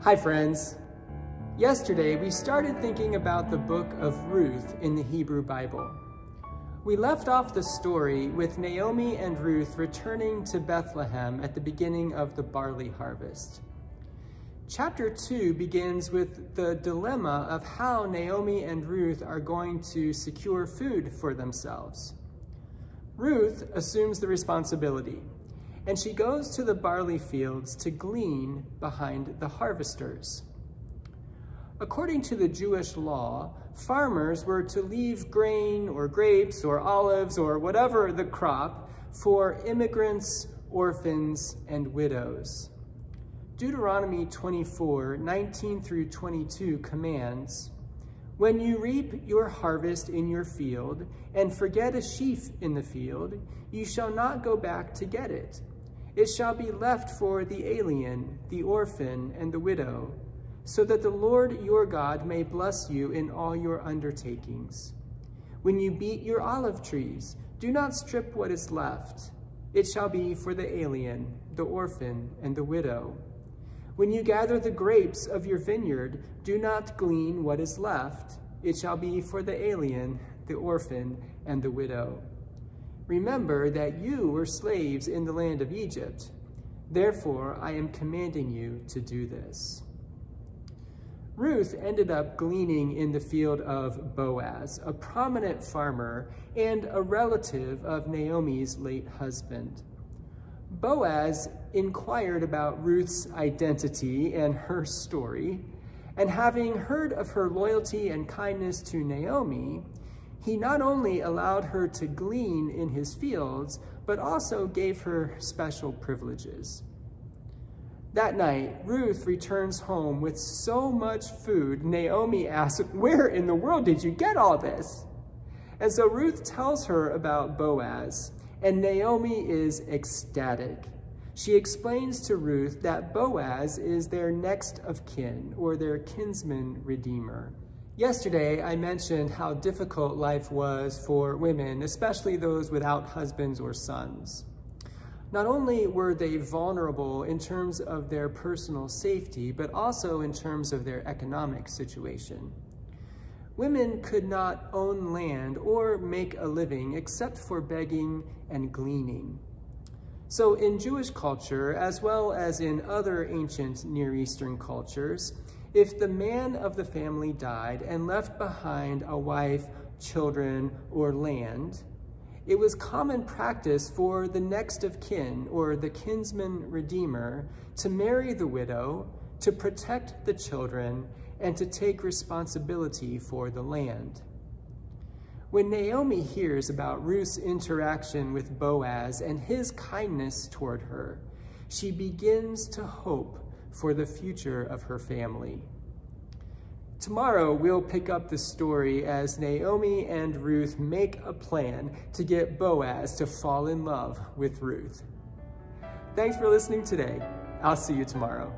Hi friends. Yesterday we started thinking about the book of Ruth in the Hebrew Bible. We left off the story with Naomi and Ruth returning to Bethlehem at the beginning of the barley harvest. Chapter 2 begins with the dilemma of how Naomi and Ruth are going to secure food for themselves. Ruth assumes the responsibility, and she goes to the barley fields to glean behind the harvesters. According to the Jewish law, farmers were to leave grain or grapes or olives or whatever the crop for immigrants, orphans, and widows. Deuteronomy 24:19 through 22 commands, "When you reap your harvest in your field and forget a sheaf in the field, you shall not go back to get it. It shall be left for the alien, the orphan, and the widow, so that the Lord your God may bless you in all your undertakings. When you beat your olive trees, do not strip what is left. It shall be for the alien, the orphan, and the widow. When you gather the grapes of your vineyard, do not glean what is left. It shall be for the alien, the orphan, and the widow. Remember that you were slaves in the land of Egypt. Therefore, I am commanding you to do this." Ruth ended up gleaning in the field of Boaz, a prominent farmer and a relative of Naomi's late husband. Boaz inquired about Ruth's identity and her story, and having heard of her loyalty and kindness to Naomi, he not only allowed her to glean in his fields, but also gave her special privileges. That night, Ruth returns home with so much food, Naomi asks, "Where in the world did you get all this?" And so Ruth tells her about Boaz, and Naomi is ecstatic. She explains to Ruth that Boaz is their next of kin, or their kinsman redeemer. Yesterday, I mentioned how difficult life was for women, especially those without husbands or sons. Not only were they vulnerable in terms of their personal safety, but also in terms of their economic situation. Women could not own land or make a living except for begging and gleaning. So in Jewish culture, as well as in other ancient Near Eastern cultures, if the man of the family died and left behind a wife, children, or land, it was common practice for the next of kin, or the kinsman redeemer, to marry the widow, to protect the children, and to take responsibility for the land. When Naomi hears about Ruth's interaction with Boaz and his kindness toward her, she begins to hope for the future of her family. Tomorrow, we'll pick up the story as Naomi and Ruth make a plan to get Boaz to fall in love with Ruth. Thanks for listening today. I'll see you tomorrow.